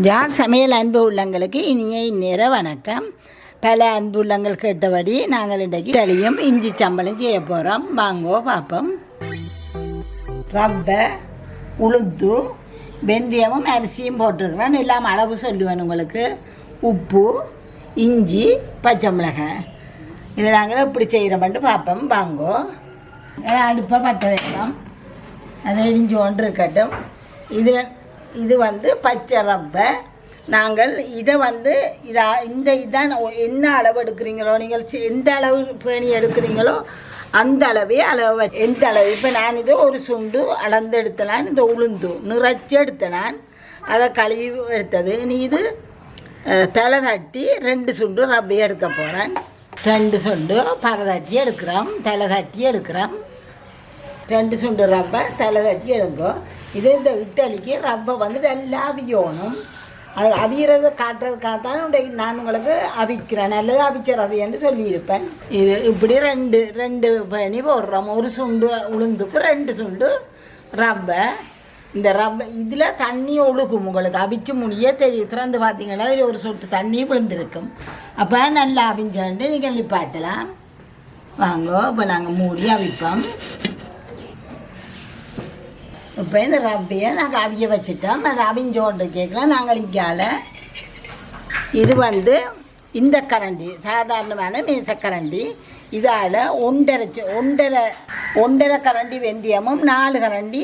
யாழ் சமையல் அன்பு உள்ளங்களுக்கு இனிய இந்நேர வணக்கம். பல அன்பு உள்ளங்கள் கேட்டபடி நாங்கள் இன்றைக்கு இட்லியும் இஞ்சி சம்பளும் செய்ய போகிறோம். வாங்கோ பார்ப்போம். ரவை, உளுந்து, வெந்தயமும் அரிசியும் போட்டிருக்கிறேன். எல்லாம் அளவு சொல்லுவேன் உங்களுக்கு. உப்பு, இஞ்சி, பச்சை மிளகாய். இதை நாங்கள் எப்படி செய்கிறோம்ட்டு பார்ப்போம். வாங்கோ. அடுப்பை பற்ற வைக்கலாம். அதை இஞ்சி ஒன்று இருக்கட்டும். இது பச்சை ரவை. நாங்கள் இதை இதான் என்ன அளவு எடுக்கிறீங்களோ, நீங்கள் எந்த அளவு பேணி எடுக்கிறீங்களோ அந்த அளவே அளவு எந்த அளவு. இப்போ நான் இது ஒரு சுண்டு அளந்து எடுத்தனான். இந்த உளுந்து நிறைச்சி எடுத்தனான், அதை கழுவி எடுத்தது. நீ இது தலை தட்டி 2 சுண்டு ரவை எடுக்க போகிறேன். 2 சுண்டு பறை தட்டி எடுக்கிறோம், தலை தட்டி எடுக்கிறோம். 2 சுண்டு ரவை தலை தட்டி எடுக்கும். இது இந்த இட்லிக்கு ரவை நல்லா அவியணும். அது அவியறதை காட்டுறதுக்காக தான் நான் உங்களுக்கு அவிக்கிறேன். நல்லது அவிச்ச ரவைன்னு சொல்லியிருப்பேன். இது இப்படி ரெண்டு பணி போடுறோம். ஒரு சுண்டு உளுந்துக்கு 2 சுண்டு ரவை. இந்த ரவை இதில் தண்ணி ஒழுகும். உங்களுக்கு அவிச்சு முடிய தெரியும். திறந்து பார்த்தீங்கன்னா இதில் ஒரு சொட்டு தண்ணி விழுந்திருக்கும். அப்போ நல்லா அவிஞ்சாண்டு நீங்கள் நிப்பாட்டலாம். வாங்க. இப்போ நாங்கள் மூடி அவிப்போம். இப்போ இந்த ரவையை நாங்கள் அவிய வச்சுட்டோம். அதை அவிஞ்சோன்று கேட்கலாம். நாங்கள் இங்கால இது இந்த கரண்டி சாதாரணமான மேசக்கரண்டி. இதால் ஒன்றரை கரண்டி வெந்தயமும் 4 கரண்டி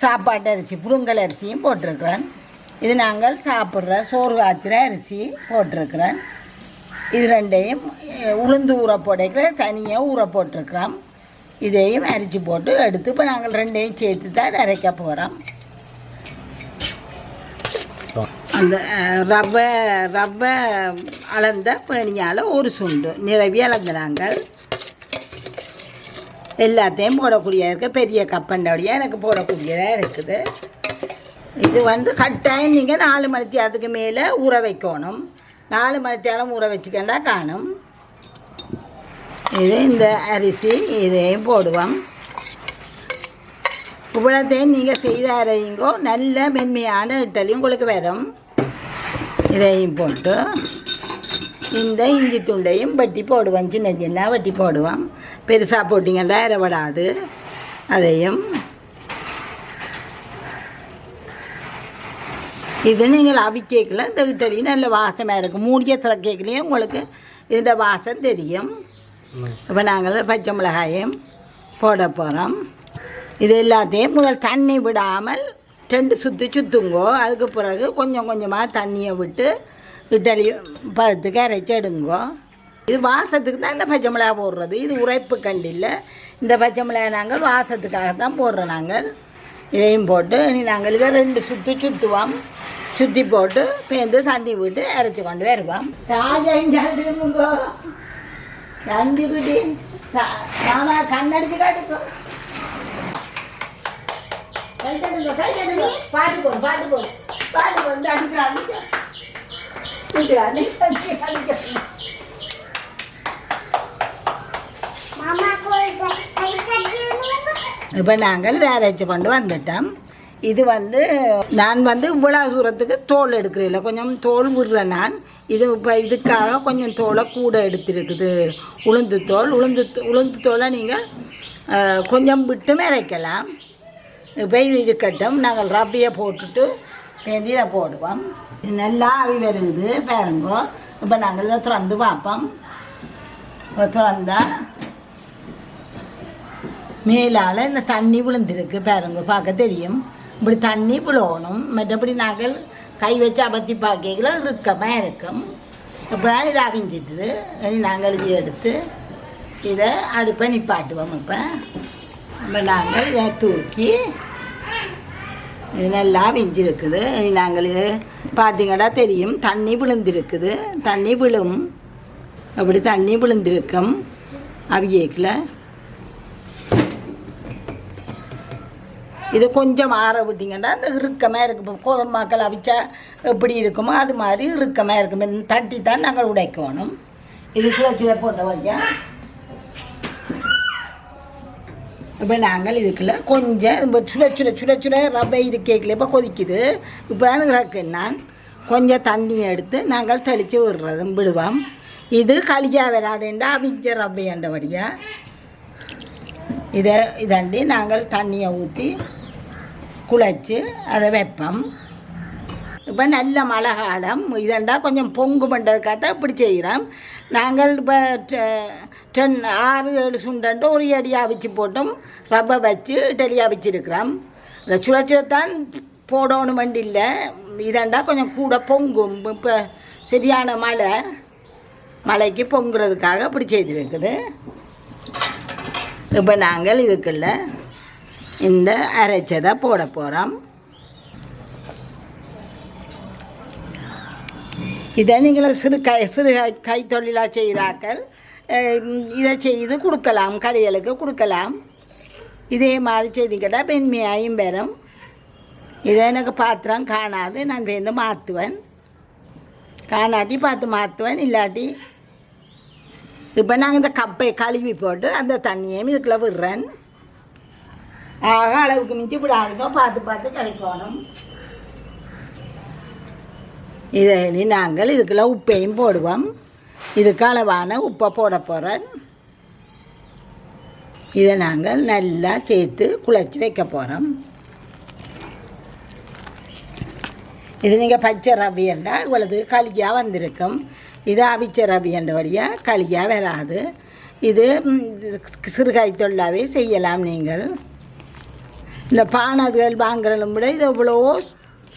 சாப்பாட்டு அரிசி புழுங்கல் அரிசியும் போட்டிருக்கிறேன். இது நாங்கள் சாப்பிட்ற சோறு காய்ச்சிற அரிசி போட்டிருக்கிறேன். இது 2ஐயும் உளுந்து ஊற போடைக்கிற தனியாக ஊற போட்டிருக்கிறோம். இதையும் அரிச்சு போட்டு எடுத்து இப்போ நாங்கள் 2ஐயும் சேர்த்து தான் அரைக்க போகிறோம். அந்த ரவை அளந்த பேணியால் ஒரு சுண்டு நிறவி அளந்த நாங்கள் எல்லாத்தையும் போடக்கூடியதாக இருக்குது. பெரிய கப்பண்டோடையாக எனக்கு போடக்கூடியதாக இருக்குது. இது கட்டாயம் நீங்கள் 4 மணி நேரத்துக்கு மேலே ஊற வைக்கணும். 4 மணி நேரம் ஊற வச்சுக்கண்டா காணும். இது இந்த அரிசி இதையும் போடுவோம். இவ்வளோத்தையும் நீங்கள் செய்த அரையுங்கோ நல்ல மென்மையான இட்லி உங்களுக்கு வரும். இதையும் போட்டு இந்த இஞ்சி துண்டையும் வட்டி போடுவோம். சின்ன வட்டி போடுவோம். பெருசாக போட்டிங்கன்னா அரைபடாது. அதையும் இது நீங்கள் அவிக்கேக்கில் இந்த இட்லி நல்ல வாசமாக இருக்கும். மூடிய திறக்கேக்கிலையும் உங்களுக்கு இந்த வாசம் தெரியும். இப்போ நாங்கள் பச்சை மிளகாயும் போட போகிறோம். இது எல்லாத்தையும் முதல் தண்ணி விடாமல் 2 சுற்றுங்கோ. அதுக்கு பிறகு கொஞ்சம் கொஞ்சமாக தண்ணியை விட்டு இட்லி பருத்துக்கு அரைச்சி எடுங்கோ. இது வாசத்துக்கு தான் இந்த பச்சை மிளகா போடுறது. இது உரைப்பு கண்டில்லை. இந்த பச்சை மிளகா நாங்கள் வாசத்துக்காக தான் போடுறோம். நாங்கள் இதையும் போட்டு நாங்கள் இதை 2 சுற்றுவோம். சுற்றி போட்டு பேர்ந்து தண்ணி விட்டு அரைச்சி கொண்டு வருவோம். அஞ்சு குட்டி நாம கண்ணடிச்சு காட்டுக்கோ. பாட்டு போடு இப்போ நாங்கள் அரைச்சி கொண்டு வந்துட்டோம். இது நான் இவ்வளோ தூரத்துக்கு தோல் எடுக்கிறதில்ல. கொஞ்சம் தோல் விடுறேன் நான். இது இப்போ இதுக்காக கொஞ்சம் தோலை கூட எடுத்துருக்குது. உளுந்து தோலை நீங்கள் கொஞ்சம் விட்டு அரைக்கலாம். இப்போ இது இருக்கட்டும். நாங்கள் ரவையை போட்டுட்டு இதை போடுவோம். இது நல்லா அவி வருது பாருங்கோ. இப்போ நாங்கள் இதை திறந்து பார்ப்போம். இப்போ திறந்தா மேலால் இந்த தண்ணி விழுந்துருக்கு பாருங்க. பார்க்க தெரியும். இப்படி தண்ணி விழணும். மற்றபடி நாங்கள் கை வச்சு அபத்தி பார்க்கல இறுக்கமாக இருக்கும். இப்போ இதை அவிஞ்சிட்டுது. நாங்கள் இதை எடுத்து இதை அடுப்பை நிப்பாட்டுவோம். இப்போ நாங்கள் இதை தூக்கி இது நல்லா அவிஞ்சிருக்குது. நாங்கள் இது பார்த்தீங்கன்னா தெரியும் தண்ணி விழுந்திருக்குது. தண்ணி விழும். அப்படி தண்ணி விழுந்திருக்கும் அவியேக்கில். இது கொஞ்சம் ஆற விட்டிங்கன்னா அந்த இறுக்கமாக இருக்கும். இப்போ கோதுமாக்கள் அவிச்சா எப்படி இருக்குமோ அது மாதிரி இறுக்கமாக இருக்கும். தட்டி தான் நாங்கள் உடைக்கணும். இது சுழற்சியில் போட்ட வழியா இப்போ நாங்கள் இதுக்குள்ள கொஞ்சம் இப்போ சுட ரவை இருக்கேக்கில் இப்போ கொதிக்குது. இப்போ எனக்கு நான் கொஞ்சம் தண்ணி எடுத்து நாங்கள் தெளித்து விடுவோம். இது களியாக வராதுண்டா அவிஞ்ச ரவையண்டபடியாக இதாண்டி நாங்கள் தண்ணியை ஊற்றி குழைச்சி அதை வைப்போம். இப்போ நல்ல மழை காலம் இதண்டா கொஞ்சம் பொங்கு பண்ணுறதுக்காக இப்படி செய்கிறோம். நாங்கள் இப்போ 6-7 சுண்டண்டு ஒரு அடியாக அவிச்சு போட்டும் ரவை வச்சு இட்டலி அவிச்சிருக்கிறோம். இந்த சுடச்சுடத்தான் போடணும் வண்டி இல்லை. இதண்டா கொஞ்சம் கூட பொங்கும். இப்போ சரியான மழைக்கு பொங்குறதுக்காக இப்படி செய்திருக்குது. இப்போ நாங்கள் இதுக்குள்ள இந்த அரைச்சதை போட போகிறோம். இதை நீங்கள் சிறு கைத்தொழிலாக செய்கிறாக்கள் இதை செய்து கொடுக்கலாம், கடைகளுக்கு கொடுக்கலாம். இதே மாதிரி செய்திக்கிட்டா பெண்மையாயும் பெறும். இதை எனக்கு பாத்திரம் காணாது, நான் வந்து மாற்றுவேன். காணாட்டி பார்த்து மாற்றுவேன். இல்லாட்டி இப்போ நாங்கள் இந்த கப்பை கழுவி போட்டு அந்த தண்ணியையும் இதுக்குள்ளே விடுறேன். அளவுக்கு மிஞ்சி விடாதுக்கோ பார்த்து கழிக்கணும். இதை நாங்கள் இதுக்குள்ள உப்பையும் போடுவோம். இதுக்கு அளவான உப்பை போட போகிறேன். இதை நாங்கள் நல்லா சேர்த்து குழைச்சி வைக்க போகிறோம். இது நீங்கள் பச்சை ரவியண்டா இவ்வளவு களியாக வந்திருக்கும். இது அவிச்ச ரவியன்ற வழியாக களியாக வராது. இது சிறுகாய் தொழிலாகவே செய்யலாம். நீங்கள் இந்த பானதுகள் வாங்குறதும் விட இது எவ்வளோ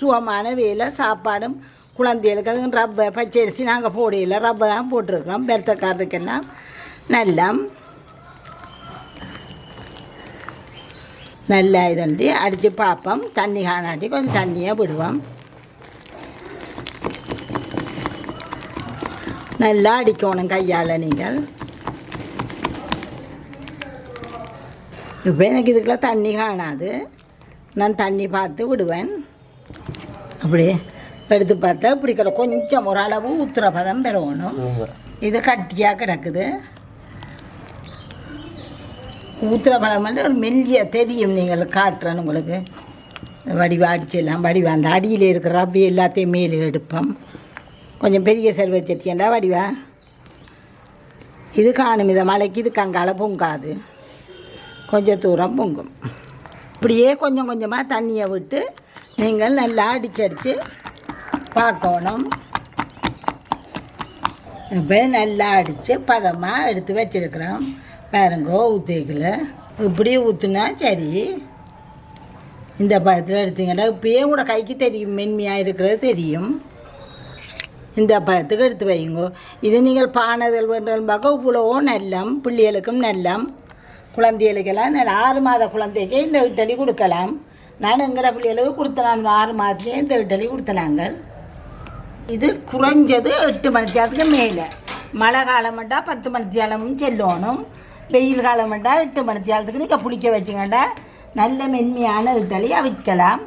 சுகமான வேலை. சாப்பாடும் குழந்தைகளுக்கு அதுக்கு ரப்பை பச்சரிசி நாங்கள் போடையில் ரப்பை தான் போட்டிருக்கிறோம். பெருத்தக்காரருக்கெல்லாம் நல்லா இதண்டி அடித்து பார்ப்போம். தண்ணி காணாட்டி கொஞ்சம் தண்ணியை விடுவோம். நல்லா அடிக்கணும் கையால் நீங்கள். இப்போ எனக்கு இதுக்கெல்லாம் தண்ணி காணாது. நான் தண்ணி பார்த்து விடுவேன். அப்படியே எடுத்து பார்த்தா இப்படி கொஞ்சம் ஒரு அளவு ஊத்துற பதம் பெறணும். இது கட்டியாக கிடக்குது. ஊத்துற பதம் வந்து ஒரு மெல்லிய தெரியும். நீங்கள் காட்டுறேன்னு உங்களுக்கு வடிவா அடிச்சிடலாம். வடிவா அந்த அடியில் இருக்கிற ரவ்வி எல்லாத்தையும் மேலே எடுப்போம். கொஞ்சம் பெரிய செல்வ சட்டியண்டா வடிவா இது காணும். இதை மலைக்கு இது கங்கால பொங்காது, கொஞ்சம் தூரம் பொங்கும். இப்படியே கொஞ்சம் கொஞ்சமாக தண்ணியை விட்டு நீங்கள் நல்லா அடிச்சடித்து பார்க்கணும். இப்போ நல்லா அடித்து பதமாக எடுத்து வச்சுருக்கிறோம். பாருங்கோ ஊற்றிக்கல இப்படி ஊற்றுனா சரி. இந்த பதத்தில் எடுத்தீங்கன்னா இப்பயே கூட கைக்கு தெரியும், மென்மையாக இருக்கிறது தெரியும். இந்த பதத்துக்கு எடுத்து வைங்கோ. இது நீங்கள் பானதல் பண்ணுறது பார்க்க இவ்வளோ நல்லம். பிள்ளைகளுக்கும் நல்லம், குழந்தைகளுக்கெல்லாம் நல்ல 6 மாத குழந்தைக்கே இந்த இட்டலி கொடுக்கலாம். நான் எங்கட பிள்ளைகளுக்கு கொடுத்தலாம். இந்த 6 மாதத்துலேயே இந்த இட்டலி கொடுத்தனாங்கள். இது குறைஞ்சது 8 மணித்தியாலத்துக்கு மேலே. மழை காலம் மட்டும் 10 மணித்தியாலமும் செல்லணும். வெயில் காலம் மட்டும் 8 மணித்தியாலத்துக்கு நீங்கள் புளிக்க வச்சுங்கண்டா நல்ல மென்மையான இட்டலி அவிக்கலாம்.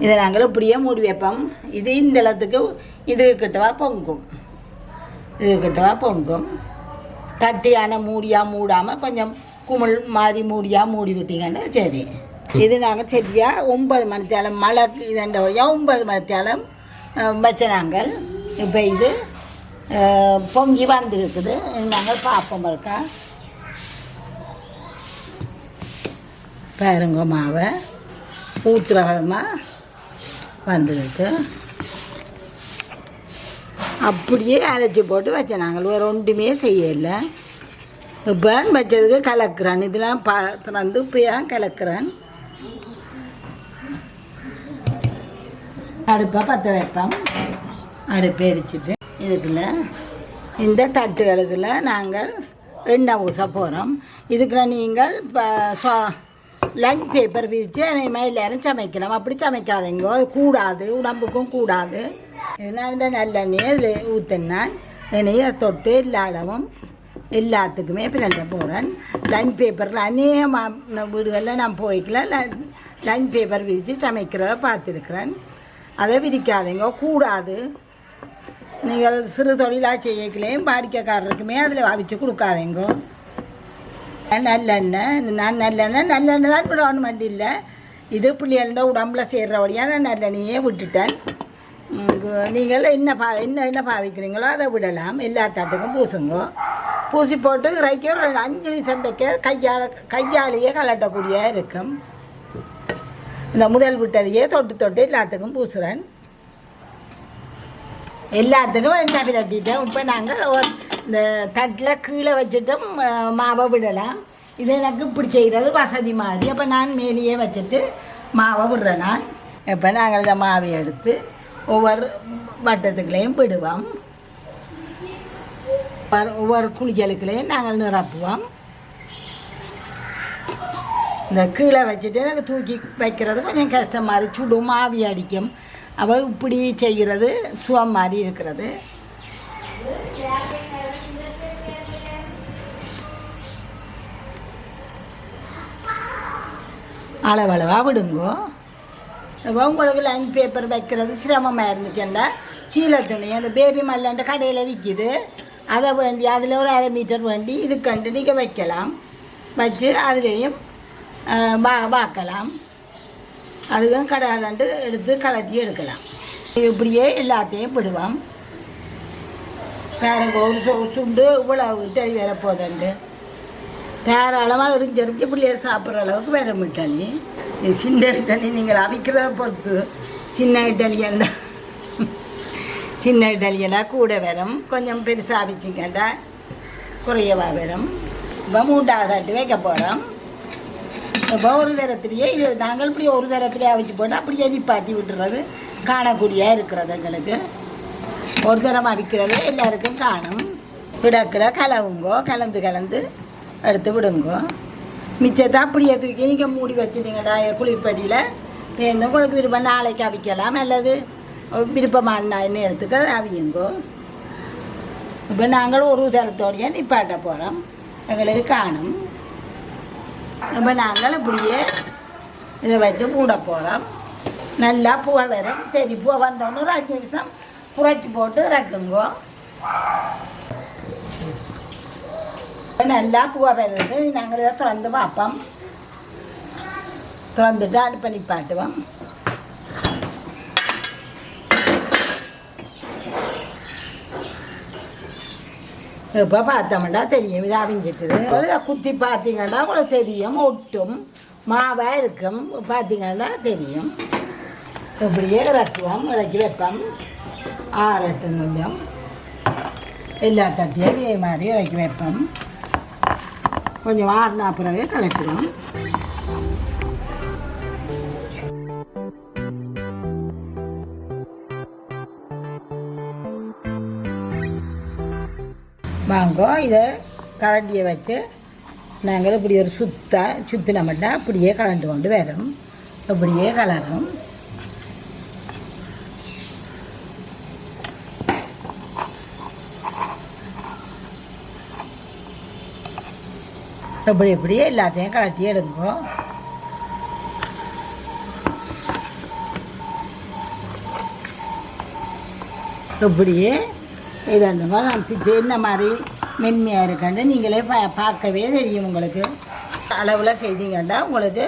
இதை நாங்கள் இப்படியே மூடி வைப்போம். இது இந்த இடத்துக்கு இது கிட்டவா பொங்கும். இது கிட்டவா பொங்கும். தட்டியான மூடியாக மூடாமல் கொஞ்சம் குமிழ் மாதிரி மூடியாக மூடி விட்டீங்கன்னா சரி. இது நாங்கள் சரியாக 9 மணித்தியாலம் மழை இதண்ட வழியாக 9 மணித்தியாலம் வச்ச நாங்கள். இப்போ இது பொங்கி வந்துருக்குது. நாங்கள் பார்ப்போம். இருக்கா பாருங்க, மாவை ஊத்துறகமாக வந்துருக்கு. அப்படியே அரைச்சி போட்டு வச்சேன். நாங்கள் வேறு ஒன்றுமே செய்யலை. இப்போ வச்சதுக்கு கலக்கிறேன். இதெல்லாம் திறந்து இப்போதான் கலக்கிறேன். அடுப்பை பற்ற வைப்போம். அடுப்பை எரிச்சிட்டு இதுக்குள்ள இந்த தட்டுகளுக்குள்ள நாங்கள் எண்ணெய் ஊச போகிறோம். இதுக்குள்ள நீங்கள் லஞ்ச் பேப்பர் விரித்து அதேமாதிரி எல்லோரும் சமைக்கலாம். அப்படி சமைக்காதீங்க, அது கூடாது, உடம்புக்கும் கூடாது. இதனால் இந்த நல்லெண்ணெய் இதில் ஊற்றினான் எண்ணெயை தொட்டு எல்லா இடமும் எல்லாத்துக்குமே பிறந்த போகிறேன். லஞ்ச் பேப்பரில் அநேக வீடுகளில் நான் போய்க்கல லஞ்ச் பேப்பர் விரித்து சமைக்கிறத பார்த்துருக்குறேன். அதை விரிக்காதீங்க, கூடாது. நீங்கள் சிறு தொழிலாக செய்யக்கலையும் வாடிக்கைக்காரருக்குமே அதில் அவிச்சு கொடுக்காதீங்க. நல்லெண்ணெய். நான் நல்லெண்ணெய் தான் விடணும் வண்டி இல்லை. இது பிள்ளைகளோட உடம்புல சேர்ற வழியாக நான் நல்லெண்ணெயே விட்டுட்டேன். நீங்கள் என்ன பாவிக்கிறீங்களோ அதை விடலாம். எல்லா தட்டுக்கும் பூசுங்க. பூசி போட்டு இறைக்க ஒரு 5 நிமிஷம் வைக்க கையாலேயே கலட்டக்கூடிய இருக்கும். இந்த முதல் விட்டதையே தொட்டு எல்லாத்துக்கும் பூசுகிறேன். எல்லாத்துக்கும் எண்ணெய் விரட்டிட்டேன். இப்போ நாங்கள் இந்த தட்டில் கீழே வச்சுட்டும் மாவை விடலாம். இது எனக்கு இப்படி செய்கிறது வசதி மாதிரி. அப்போ நான் மேலேயே வச்சுட்டு மாவை விடுறேன். நான் இப்போ நாங்கள் இந்த மாவை எடுத்து ஒவ்வொரு வட்டத்துக்குள்ளேயும் விடுவோம். ஒவ்வொரு குளிகளுக்குள்ளேயும் நாங்கள் நிரப்புவோம். இந்த கீழே வச்சுட்டு எனக்கு தூக்கி வைக்கிறது கொஞ்சம் கஷ்டம் மாதிரி சுடும் ஆவி அடிக்கும். அவள் இப்படி செய்கிறது சுகம் மாதிரி இருக்கிறது. அளவளவாக விடுங்கோ. இப்போ உங்களுக்கு லஞ்ச் பேப்பர் வைக்கிறது சிரமமாக இருந்துச்சுன்னா சீலை துணி அந்த பேபி மல்லாண்ட கடையில் விற்கிது, அதை வேண்டி அதில் ஒரு 1/2 மீட்டர் வேண்டி இதுக்கண்டு நீங்கள் வைக்கலாம். வச்சு அதுலேயும் வாக்கலாம். அதுக்கும் கடாலண்டு எடுத்து கலட்டி எடுக்கலாம். இப்படியே எல்லாத்தையும் விடுவோம். வேறங்க ஒரு சுண்டு இவ்வளவு இட்டலி வேற போதண்டு தாராளமாக எரிஞ்செரிஞ்சு பிள்ளைகள் சாப்பிட்ற அளவுக்கு வேற இட்டலி. சின்ன இட்டலி நீங்கள் அவிக்கிறத பொறுத்து. சின்ன இட்டலியெல்லாம் கூட வரும். கொஞ்சம் பெருசாக அவிச்சிங்கண்டா குறையவா வரும். இப்போ 3வது தட்டு வைக்க போகிறோம். இப்போ ஒரு தரத்துலேயே இது நாங்கள் இப்படி ஒரு தரத்துலேயே அவிச்சு போட்டால் அப்படியே நிப்பாட்டி விட்டுறது காணக்கூடியாக இருக்கிறது. எங்களுக்கு ஒரு தரம் அவிக்கிறது எல்லாருக்கும் காணும். விடக்கிட கலவுங்கோ. கலந்து எடுத்து விடுங்கோ. மிச்சத்தை அப்படியே தூக்கி நீங்கள் மூடி வச்சுட்டீங்கடா குளிர்படியில். வேணும் உங்களுக்கு விருப்பம் நாளைக்கு அவிக்கலாம், அல்லது விருப்பமான நேரத்துக்கு அதை அவியுங்கோ. இப்போ நாங்கள் ஒரு தரத்தோடையே நிப்பாட்ட போகிறோம். எங்களுக்கு காணும். இப்போ நாங்கள் இப்படியே இதை வச்சு மூட போகிறோம். நல்லா பூவை வரும். சரி, பூவை வந்தோன்னு ஒரு 5 நிமிஷம் புரைச்சி போட்டு இறக்குங்கோ. இப்போ நல்லா பூவை வருது. நாங்கள் இதை திறந்து பார்ப்போம். திறந்துட்டு அடுப்பை நிப்பாட்டுவோம். இப்போ பார்த்தோம்னா தெரியும் இது அவிஞ்சிட்டுது. குத்தி பார்த்தீங்கன்னா உங்களுக்கு தெரியும். ஒட்டும் மாவாக இருக்கும். பார்த்தீங்கன்னா தெரியும். இப்படியே இறக்குவோம். இறக்கி வைப்போம். ஆறட்டும். கொஞ்சம் எல்லா தட்டியும் இதே மாதிரி இறக்கி வைப்போம். கொஞ்சம் ஆறுனா பிறகு கலப்பிடும். வாங்கோ. இதை கரண்டியை வச்சு நாங்கள் இப்படி ஒரு சுற்றின மட்டும் அப்படியே கலண்டு கொண்டு வரோம். அப்படியே கலரும். இப்படியே எல்லாத்தையும் கலட்டி எடுங்கோ. இப்படியே இது அந்த மாதிரி நான் பிச்சு என்ன மாதிரி மென்மையாக இருக்காண்டு நீங்களே பார்க்கவே தெரியும். உங்களுக்கு அளவில் செய்தீங்கன்னா உங்களுக்கு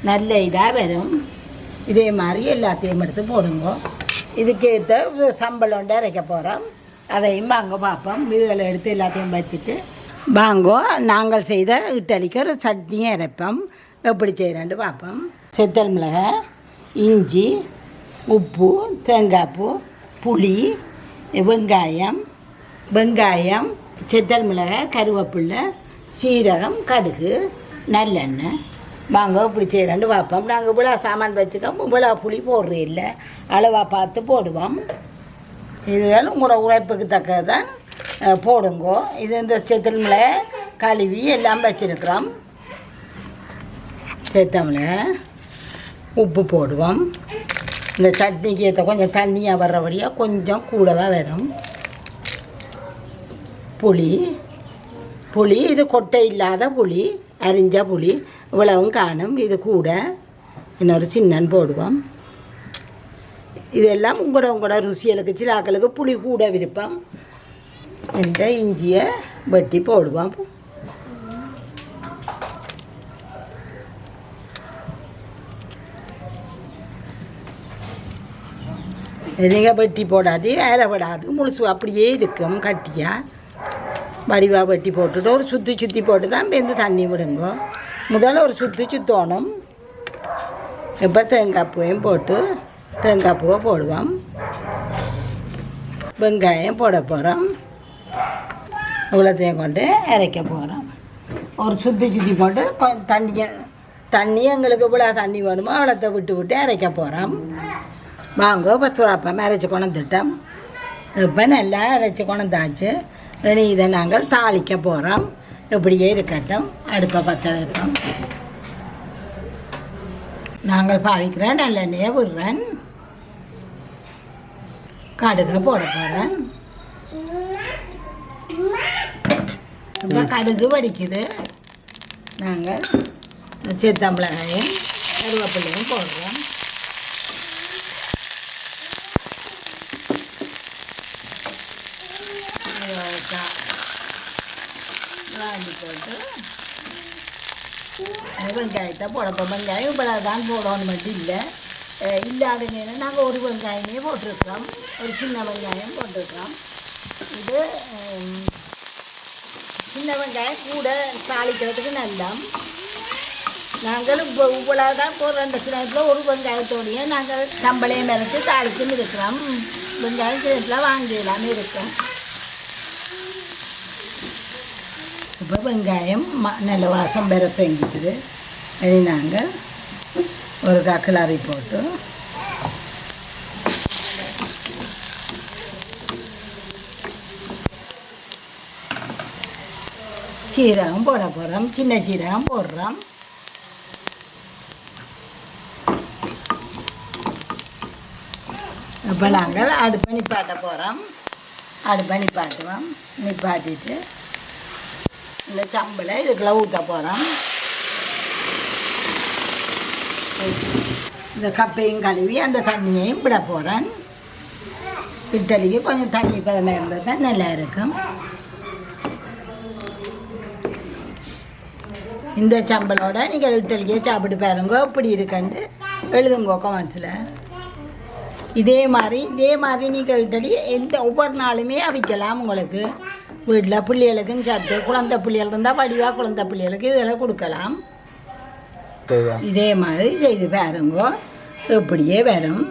நல்ல இதாக வரும். இதே மாதிரி எல்லாத்தையும் எடுத்து போடுங்க. இதுக்கேற்ற சம்பல் ஒன்று அரைக்க போகிறோம். அதையும் வாங்க பார்ப்போம். இதுகளை எடுத்து எல்லாத்தையும் வச்சுட்டு வாங்கோ. நாங்கள் செய்த இட்டலிக்கு ஒரு சட்னியும் அரைப்போம். எப்படி செய்கிறேன்ட்டு பார்ப்போம். செத்தல் மிளகாய், இஞ்சி, உப்பு, தேங்காய்ப்பூ, புளி, வெங்காயம், செத்தல் மிளகாய், கருவேப்பிலை, சீரகம், கடுகு, நல்லெண்ணெய். வாங்க இப்படி செய்கிறேன்ட்டு பார்ப்போம். நாங்கள் இவ்வளோ சாமான் வச்சுக்கோம். இவ்வளோ புளி போடுறது இல்லை. அளவாக பார்த்து போடுவோம். இதுகள் உங்களோட உழைப்புக்கு தக்கதான் போடுங்கோ. இது இந்த செத்தல் மிளகாய் கழுவி எல்லாம் வச்சுருக்கிறோம். செத்தமில் உப்பு போடுவோம். இந்த சட்னிக்கு ஏற்ற கொஞ்சம் தண்ணியாக வர்றபடியாக கொஞ்சம் கூடவா வரும். புளி இது கொட்டை இல்லாத புளி, அரிஞ்ச புளி இவ்வளவும் காணும். இது கூட இன்னொரு சின்னன் போடுவோம். இதெல்லாம் உங்களோட ருசிகளுக்கு சிலாக்களுக்கு புளி கூட விருப்பம். இந்த இஞ்சியை வெட்டி போடுவோம். நீங்கள் வெட்டி போடாது அரைப்படாது முழுசு அப்படியே இருக்கும் கட்டியாக வடிவாக வெட்டி போட்டுட்டு ஒரு சுற்றி போட்டு தான் வெந்து தண்ணி விடுங்க. முதல்ல ஒரு சுற்றணும். இப்போ தேங்காய் பூவையும் போட்டு தேங்காய் பூவை போடுவோம். வெங்காயம் போட போகிறோம். இவ்வளோத்தையும் கொண்டு இறைக்க போகிறோம். ஒரு சுற்றி போட்டு தண்ணி எங்களுக்கு இவ்வளோ தண்ணி வேணுமோ அவ்வளோத்தை விட்டு இறைக்க போகிறோம். வாங்க பத்துராப்பம் அரைச்சி கொண்டுட்டோம். இப்போ நல்லா அரைச்சி கொண்டாச்சு. இனி இதை நாங்கள் தாளிக்க போகிறோம். இப்படியே இருக்கட்டும். அடுப்பை பற்ற வைப்போம். நாங்கள் பாவிக்கிறேன். நல்லெண்ணெயை விடுறேன். கடுகை போட போகிறேன். இப்போ கடுகு வடிக்குது. நாங்கள் சித்தம்பளையும் கருவேப்பிலையும் போடுறோம். வாங்கி போட்டு வெங்காயத்தை போடப்போம். வெங்காயம் இப்போ தான் போடணும் மட்டும் இல்லை. இல்லாத நேரம் நாங்கள் ஒரு வெங்காயமே போட்டிருக்கிறோம். ஒரு சின்ன வெங்காயம் போட்டிருக்கிறோம். இது சின்ன வெங்காயம் கூட தாளிக்கிறதுக்கு நல்லா. நாங்கள் இப்போ இவ்வளோ தான் ஒரு 2 கிலோமீட்டரில் ஒரு வெங்காயத்தோடையே நாங்கள் சம்பளையும் இறச்சி தாளிச்சுன்னு இருக்கிறோம். வெங்காயம் கிலோமீட்டரில் வாங்கிடலாமே இருக்கும். இப்போ வெங்காயம் நல்ல வாசம் பெற செஞ்சுக்குது. அது நாங்கள் ஒரு கிளறி போட்டு சீரகம் போட போகிறோம். சின்ன சீரகம் போடுறோம். இப்போ நாங்கள் அடுப்பை நிப்பாட்ட போகிறோம். அடுப்பை நிப்பாட்டுவோம். நிப்பாட்டிட்டு இந்த சம்பளை இதுக்குள்ள ஊற்ற போகிறோம். இந்த கப்பையும் கழுவி அந்த தண்ணியையும் விட போகிறேன். இட்லிக்கு கொஞ்சம் தண்ணி பதமாக இருந்தால் தான் நல்லா இருக்கும். இந்த சம்பளோட நீங்கள் இட்லிக்கே சாப்பிட்டு பாருங்க இப்படி இருக்குன்ட்டு எழுதுங்க கமெண்ட்ஸில். இதே மாதிரி நீங்கள் இட்லி ஒவ்வொரு நாளுமே அவிக்கலாம். உங்களுக்கு வீட்டில் பிள்ளைகளுக்கும் சத்து குழந்தை பிள்ளைகள் இருந்தால் வடிவாக குழந்தை பிள்ளைகளுக்கு இதெல்லாம் கொடுக்கலாம். இதே மாதிரி செய்து பாருங்க இப்படியே வரும்.